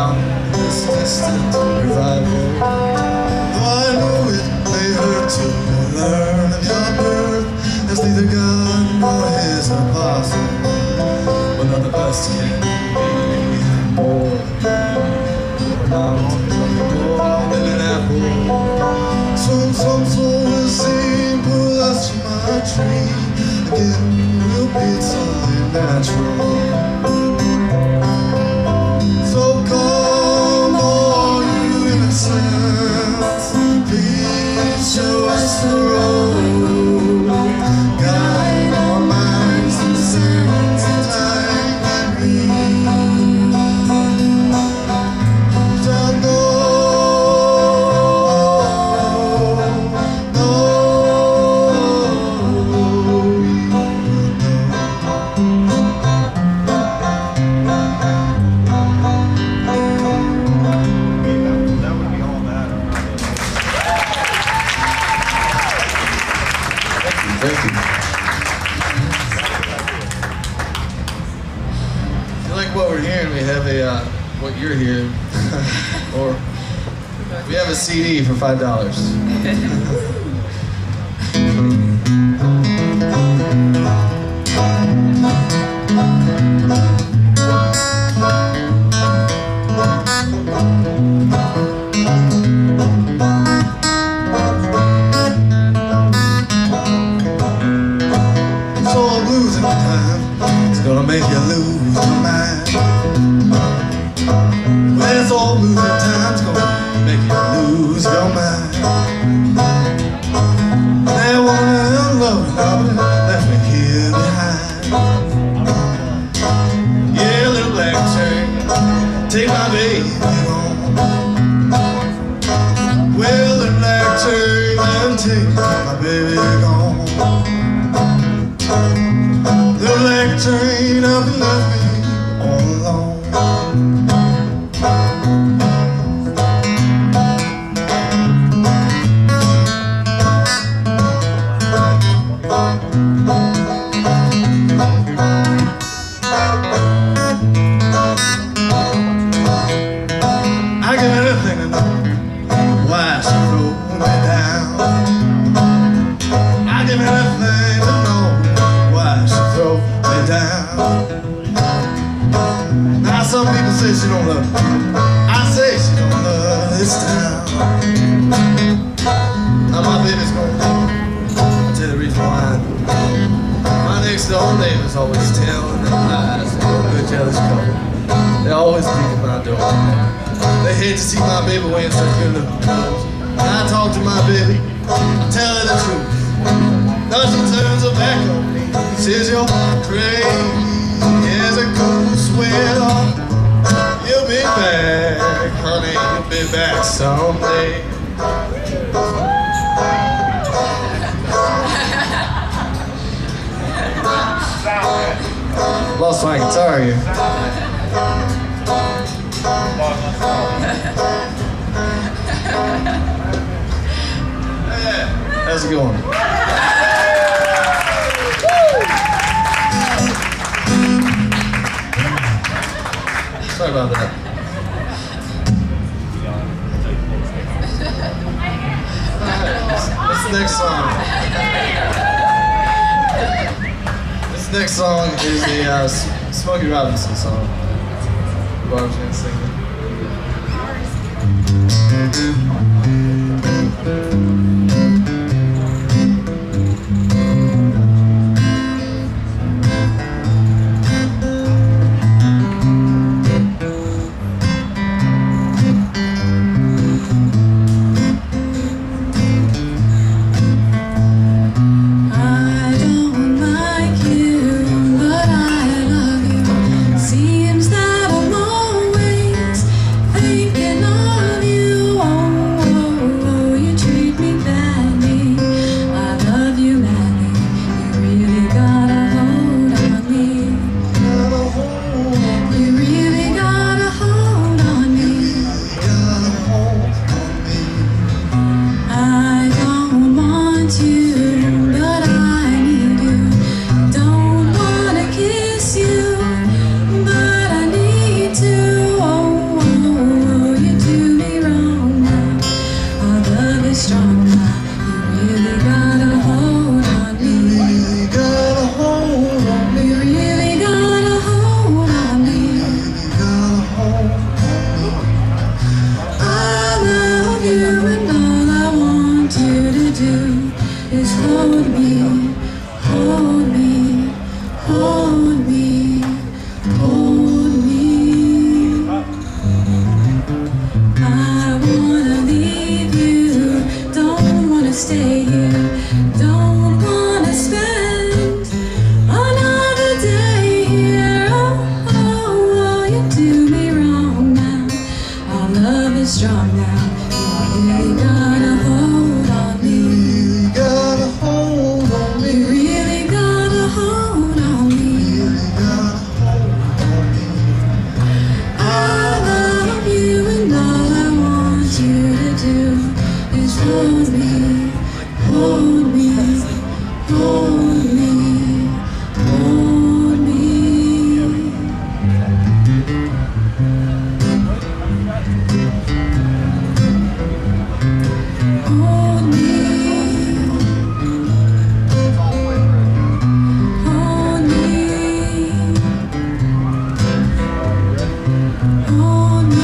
about this distant revival. Though I know it may hurt to learn of your birth, as neither God nor his apostle, but none the best can be more than an apple. Some will sing, pull us from our tree. Again, we'll be totally natural. So come on, you innocents, please show us the road. Guide our minds in the sands of time and green. Don't go. Thank you. If you like what we're hearing, we have a, what you're hearing, or we have a CD for $5. It's gonna make you lose your mind. Well, it's all losing time's gonna make you lose your mind. That woman and love left me here behind. Yeah, little black chain, take my baby home. Well, little black chain, take my baby home. The black train up and left me all alone. I give anything to know why she threw me down. I give anything to know why she threw me down. Now some people say she don't love me. I say she don't love this town. Now my baby's gonna I'll tell you the reason why. My next door neighbor's always telling their lies. They're a good jealous couple. They always beat at my door. They hate to see my baby wearing such good looking clothes. I talk to my baby, tell her the truth. Now she turns her back on me. Says you're crazy as a goose. Well, you'll be back, honey. You'll be back someday. Lost my guitar here. Hey, how's it going? Sorry about that. This next song. This next song is a Smokey Robinson song. Barb's gonna sing it. Treat me better. strong now. You really gotta hold on me. Really gotta hold on me. You really gotta hold on me. Really gotta hold on me. I love you and all I want you to do is hold me, hold me, hold me, hold me. Hold me, hold me, hold me.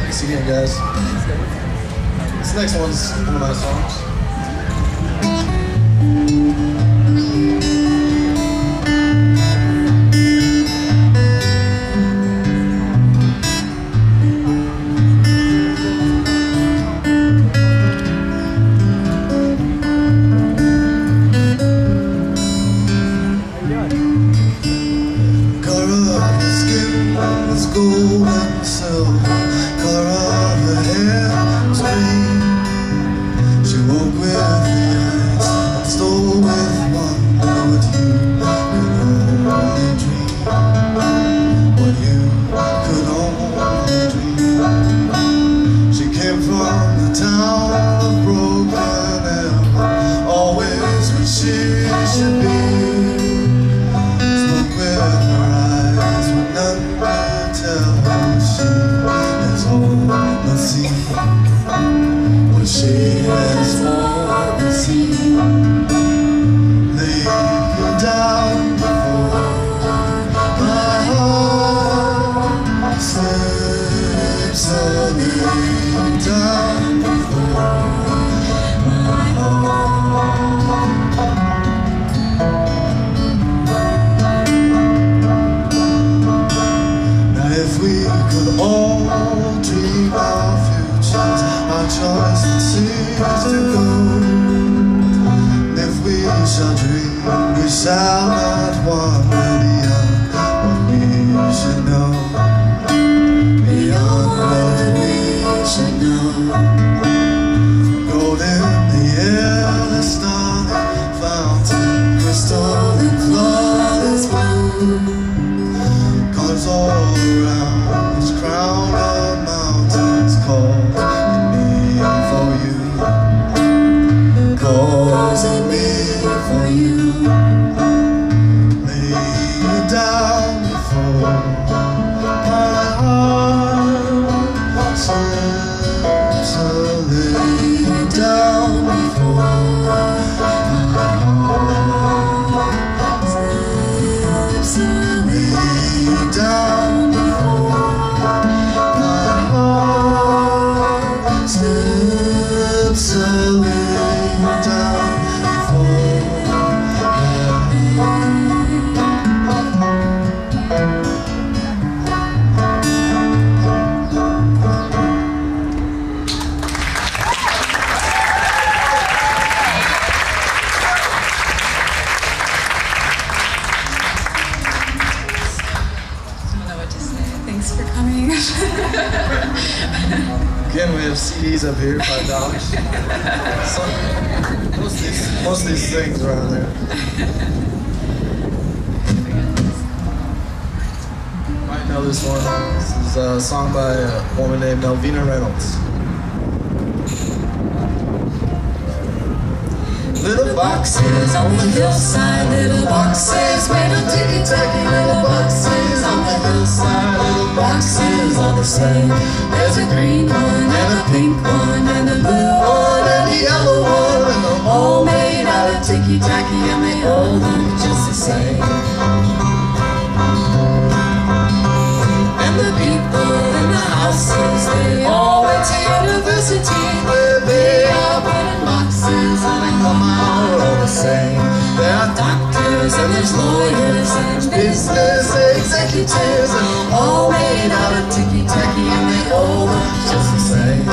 Thanks again, guys. This next one's one of my songs. Color of her skin was gold and silver. Color of her hair was green. She woke with the eyes and stole with wonder what you could only dream. What you could only dream. She came from the town of broken arrow, always what she should be. Spoke with her eyes when none could tell her she has all the sea. What she has all the sea. Lay you down before my heart slips. I lay you down before my heart. Now if we could all dream our futures, our choice would cease to go. And if we shall dream, we shall not wander beyond what we should know. Beyond what we should know. Gold in the air, the starlit fountain, crystal and flawless blue. Colors all around, this crown of mountains calls me for you. Calls me for you. Lay you down before my heart slips. So lay you down before my heart slips. Lay you down before my heart slips. So lay you down before Thanks for coming. Again, we have CDs up here, $5. Most of these things around there. Might know this one. This is a song by a woman named Melvina Reynolds. Little boxes on the hillside, little boxes made of ticky-tacky, little boxes on the hillside, little boxes all the same. There's a green one and a pink one and a blue one and a yellow one, and they're all made out of ticky-tacky and they all look just the same. And the people in the houses, they all went to university, where they are put in boxes and they come out all the same. There are doctors and there's lawyers and there's business happy tears, and all made out of ticky-tacky, and they all look just the same.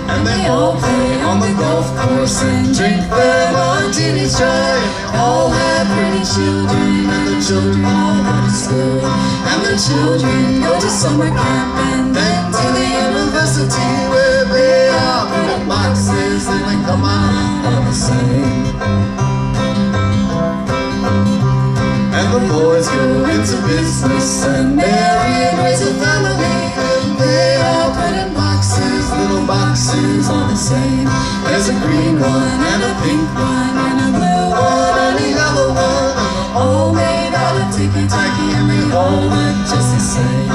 And they all play on the golf course and drink their martinis dry, and they all have pretty children, and the children all go to school, and the children go to summer camp and then to the university, where they are put in boxes and they come out all the same. And the boys go into business and marry and raise a family, and they are put in boxes, little boxes all the same. There's a green one and a pink one and a blue one and a yellow one, and they're all made out of ticky-tacky, and they all look just the same.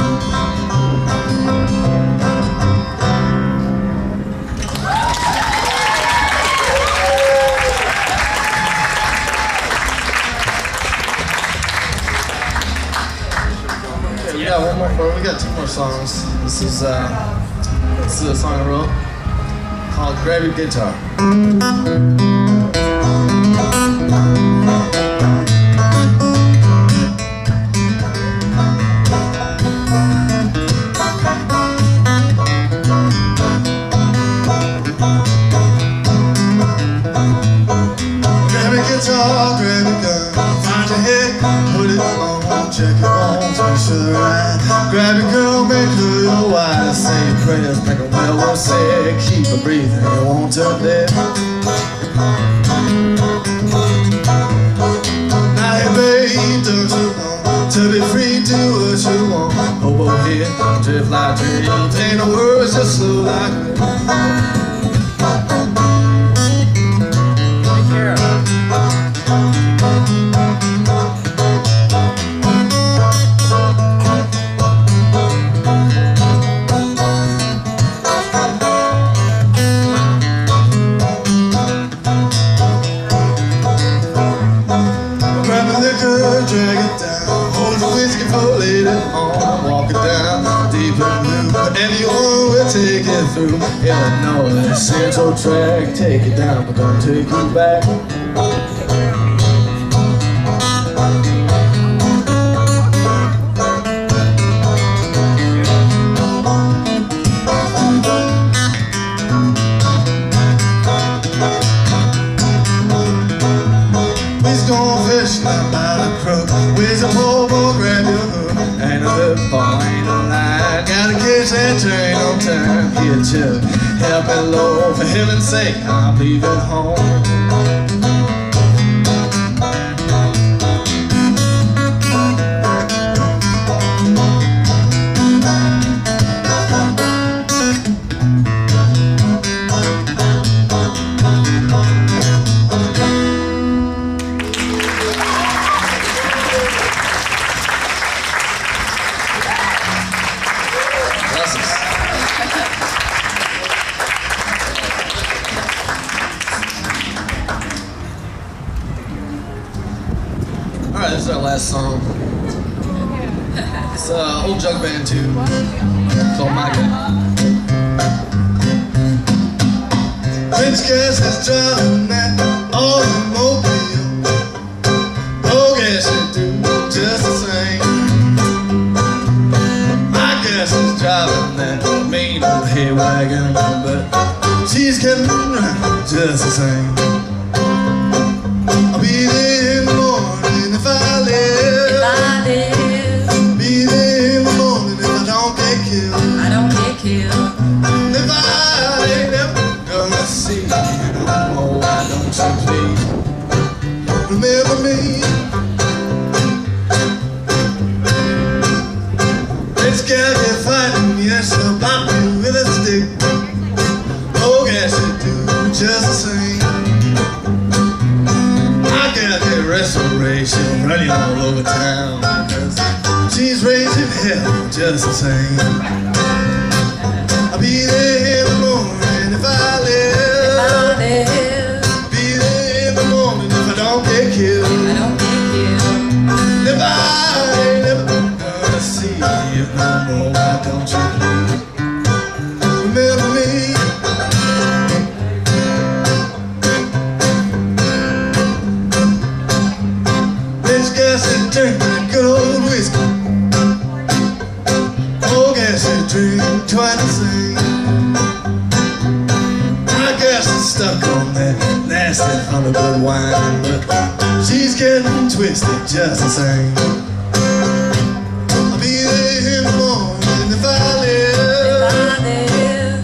We got one more. We got two more songs. This is a song I wrote called "Grab Your Guitar." Grab your guitar, grab your gun, find your head, put it on, check your bones, make sure they're right. Grab your girl, make her your wife, say your prayers, make her well said, keep her breathing, you won't turn dead. Now hey babe, don't you want to be free, do what you want, hobo here, drift like dreams, ain't no words, just slow like me. Drag it down, hold the whiskey for later on, walk it down, deep and blue, anyone will take it through. Illinois, Central Track, take it down, but don't take you back. We's going fishing out by the crook. Where's a hobo, grab your hook. Ain't a hook ball, ain't a line. Gotta catch that train on time. Here, Chuck, help it low. For heaven's sake, I'm leaving home. Alright, this is our last song. It's an old jug band tune called My Gun. Rich gas is driving that automobile. Oh, gas should do just the same. My gas is driving that mean old hay wagon, but she's getting around just the same. I'll be there in the morning if I live. If I live, be there in the morning if I don't get killed. I don't get killed. And if I ain't never gonna see you no more, why don't you please remember me? It's got me fighting, yes, I'll pop you with a stick. Oh, yes, you do just the same. I got that restoration running all over town, 'cause she's raising hell just the same. I'll be there in the morning if I live. If I live, Be there in the morning if I don't get killed. I don't get killed. If I ain't never gonna see you no more, why don't you please remember me? guess he drink that good old whiskey. Oh, guess he drink twice the same. I guess he's stuck on that nasty Hollywood wine, but she's getting twisted just the same. I'll be there in the morning if I live.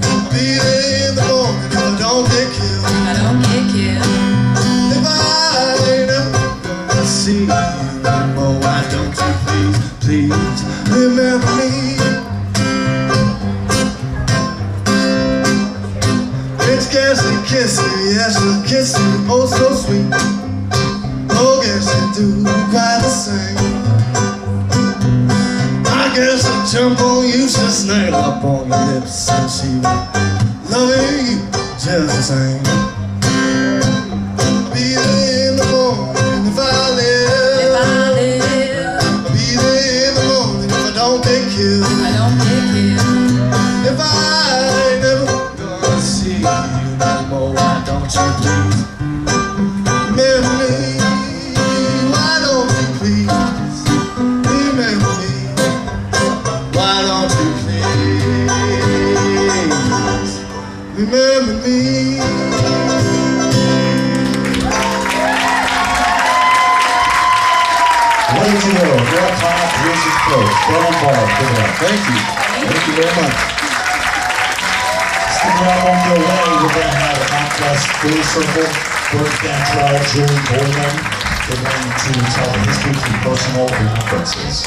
I'll be there in the morning if I don't get killed. If I ain't ever gonna see you anymore, why don't you please remember me? It's scarcely kissing, yes, she'll kiss you, oh so sweet. Oh, guess you do quite the same. I guess I'll jump on you, she'll snuggle up on your lips, and she will love you just the same. I'll be there in the morning if I live. I'll be there in the morning if I don't get killed. If I ain't never gonna see you anymore, why don't you please remember me? Why don't you please remember me? Why don't you please remember me? What did you know? Your top music coach, Barb. Good luck. Thank you. Thank you very much. Stick around on your way. We're going to have a ComFest Free Circle. Bird Cantrell, Julie Boylan. They're going to tell the history through personal remembrances.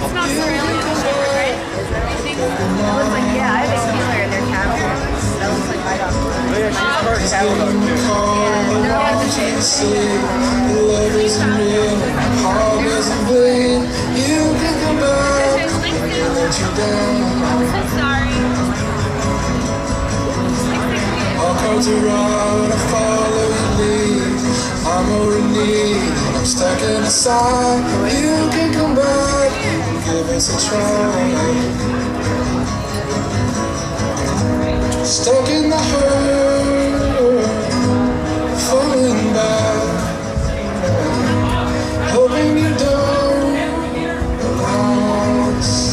It's not Cerealian, right? It looks like, yeah, I have a Keeler in their catalog. That looks like my dog. Oh yeah, she's part of catalog too. Yeah, no, Love isn't real, heart isn't bleed. You can come back, let you down. I'm so sorry. All cards are out, I follow your lead. I'm over in need, I'm stuck in a side. You can come back and give us a try. Stuck in the hurt, falling back, hoping you don't lost.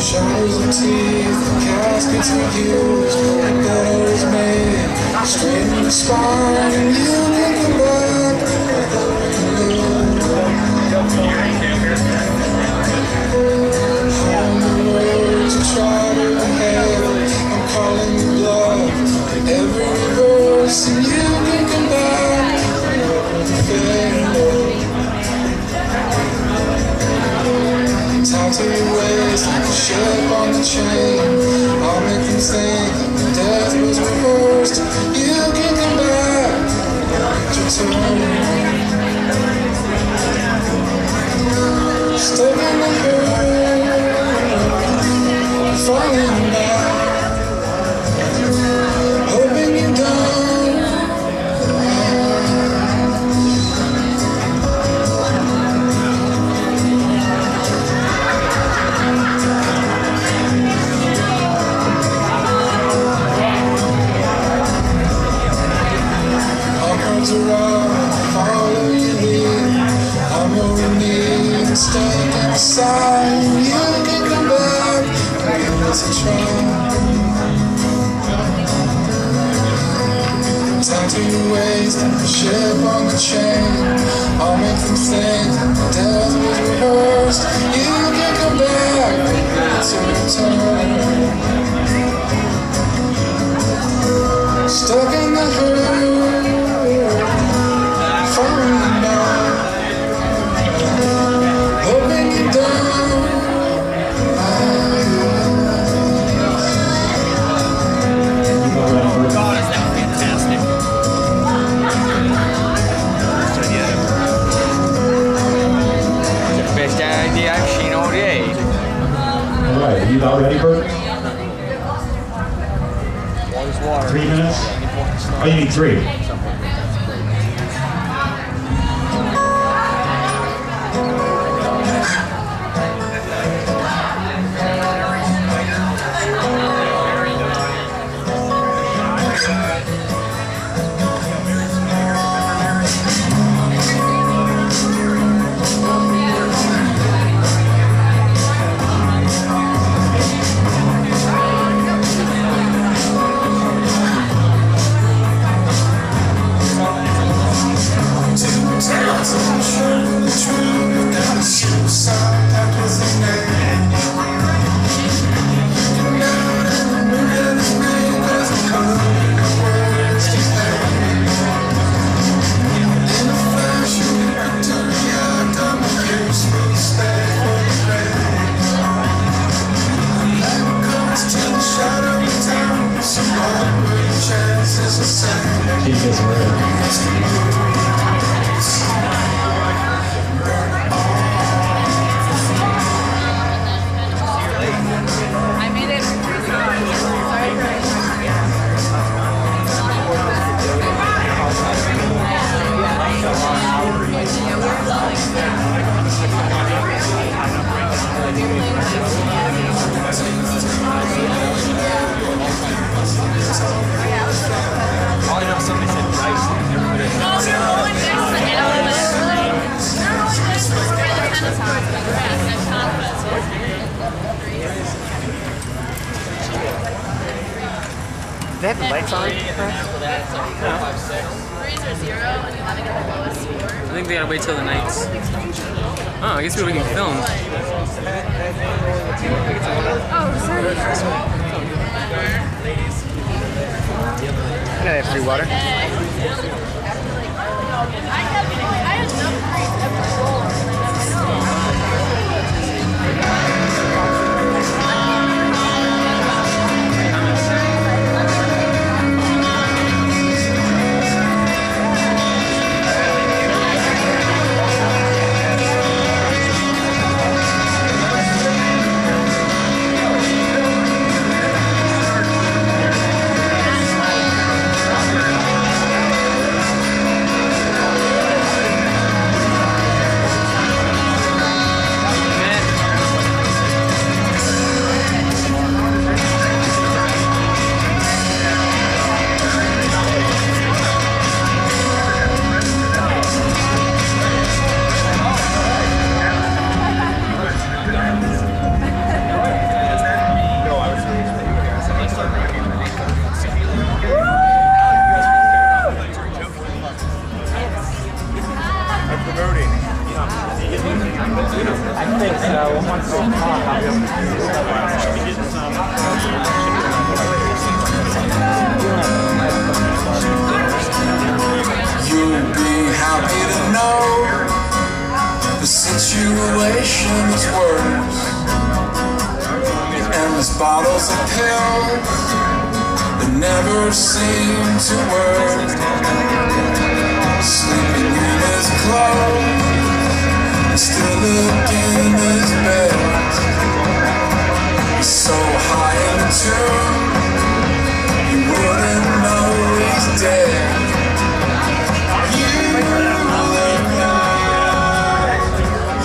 Shadows of teeth, caskets are used, that is made, straighten the spine, and you can come back. On the road to try to inhale, I'm calling you bluff, every reverse, and you can come back. Tied to your waist, like a ship on the chain. I'll make them think that death was reversed. You can come back, return. Stuck in the hurt, falling back, hoping you don't. All cards are out, follow your lead. I'm over need, staying inside. You can come back, give us a try. Tied to your waist, a ship on the chain. I'll make them think that death was rehearsed. You can come back, to return. Stuck in the hurt, falling down, hoping you don't. God, is that fantastic? Best idea I Oh, you need 3. They have the lights on? I think we gotta wait till the nights. Oh, I guess we can film. Yeah, they have free water. You'll be happy to know the situation's worse, and there's bottles of pills that never seem to work. Sleeping in his clothes, still looking his best. He's so high in tune, you wouldn't know he's dead. You look like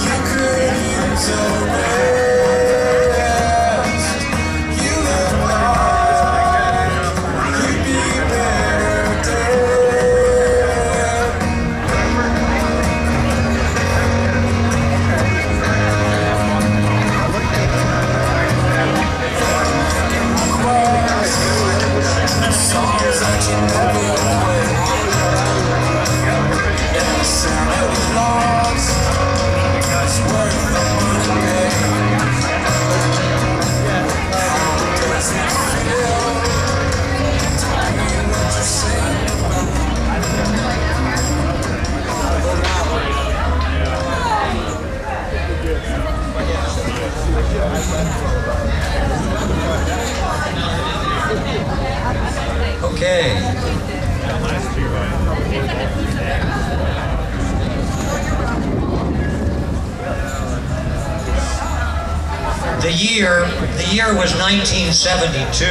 you could use a rest. You look like you'd be better dead. Songs that you never play, and the sound of the lost is worth the money. How does it feel to be what you sing Okay. The year was 1972.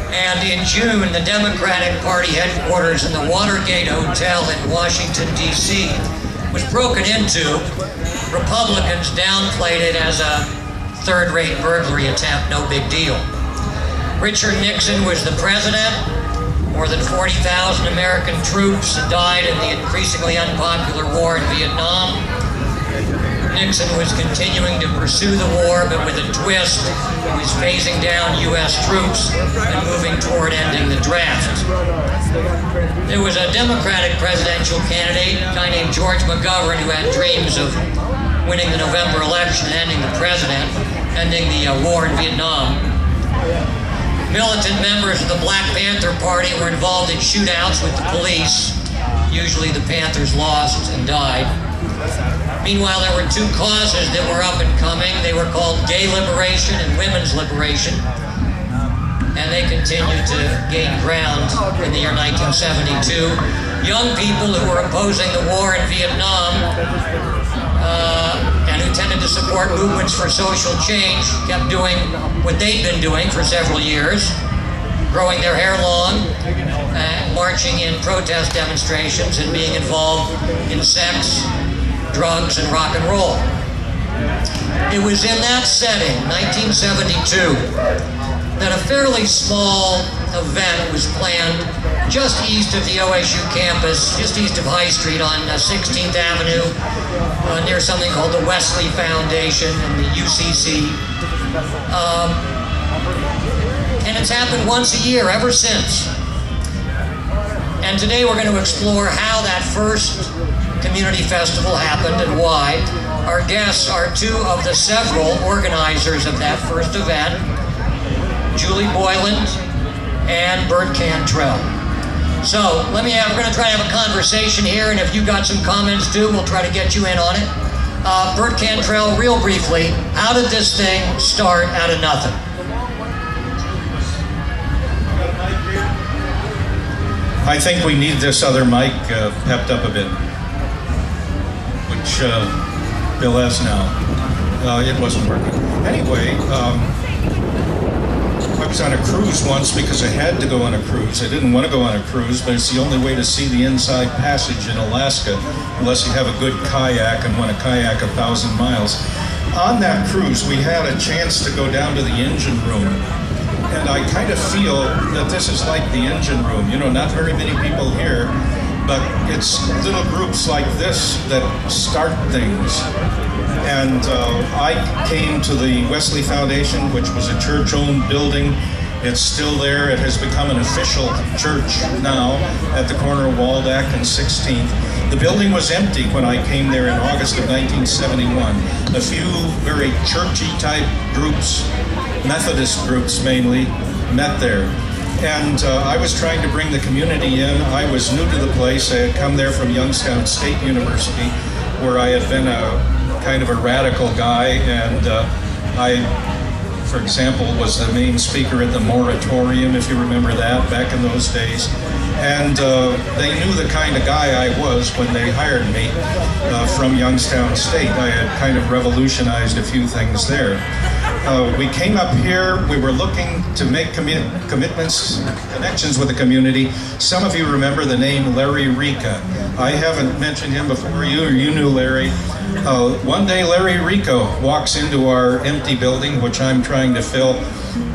And in June, the Democratic Party headquarters in the Watergate Hotel in Washington, D.C. was broken into. Republicans downplayed it as a third-rate burglary attempt, no big deal. Richard Nixon was the president. More than 40,000 American troops had died in the increasingly unpopular war in Vietnam. Nixon was continuing to pursue the war, but with a twist. He was phasing down U.S. troops and moving toward ending the draft. There was a Democratic presidential candidate, a guy named George McGovern, who had dreams of winning the November election and ending the war in Vietnam. Militant members of the Black Panther Party were involved in shootouts with the police. Usually the Panthers lost and died. Meanwhile, there were two causes that were up and coming. They were called gay liberation and women's liberation. And they continued to gain ground in the year 1972. Young people who were opposing the war in Vietnam and who tended to support movements for social change kept doing what they'd been doing for several years, growing their hair long, marching in protest demonstrations, and being involved in sex, drugs, and rock and roll. It was in that setting, 1972, that a fairly small event was planned just east of the OSU campus, just east of High Street on 16th Avenue, near something called the Wesley Foundation and the UCC. And it's happened once a year ever since. And today we're going to explore how that first community festival happened and why. Our guests are two of the several organizers of that first event, Julie Boyland and Bert Cantrell. So we're going to try to have a conversation here, and if you got some comments too, we'll try to get you in on it. Bert Cantrell, real briefly, how did this thing start out of nothing? I think we need this other mic pepped up a bit, which Bill has now. It wasn't working. Anyway, I was on a cruise once because I had to go on a cruise. I didn't want to go on a cruise, but it's the only way to see the inside passage in Alaska, unless you have a good kayak and want to kayak 1,000 miles. On that cruise, we had a chance to go down to the engine room. And I kind of feel that this is like the engine room. You know, not very many people here, but it's little groups like this that start things. And I came to the Wesley Foundation, which was a church-owned building. It's still there. It has become an official church now at the corner of Waldeck and 16th. The building was empty when I came there in August of 1971. A few very churchy type groups, Methodist groups mainly, met there. And I was trying to bring the community in. I was new to the place. I had come there from Youngstown State University, where I had been a kind of a radical guy, and I, for example, was the main speaker at the moratorium, if you remember that, back in those days. And they knew the kind of guy I was when they hired me from Youngstown State. I had kind of revolutionized a few things there. We came up here, we were looking to make connections with the community. Some of you remember the name Larry Rica. I haven't mentioned him before you, or you knew Larry. One day Larry Rico walks into our empty building, which I'm trying to fill,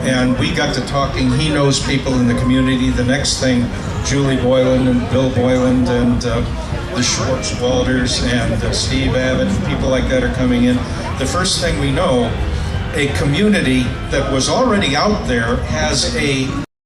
and we got to talking. He knows people in the community. The next thing, Julie Boyland and Bill Boyland and the Schwartz Walders and Steve Abbott, people like that are coming in. The first thing we know, a community that was already out there has a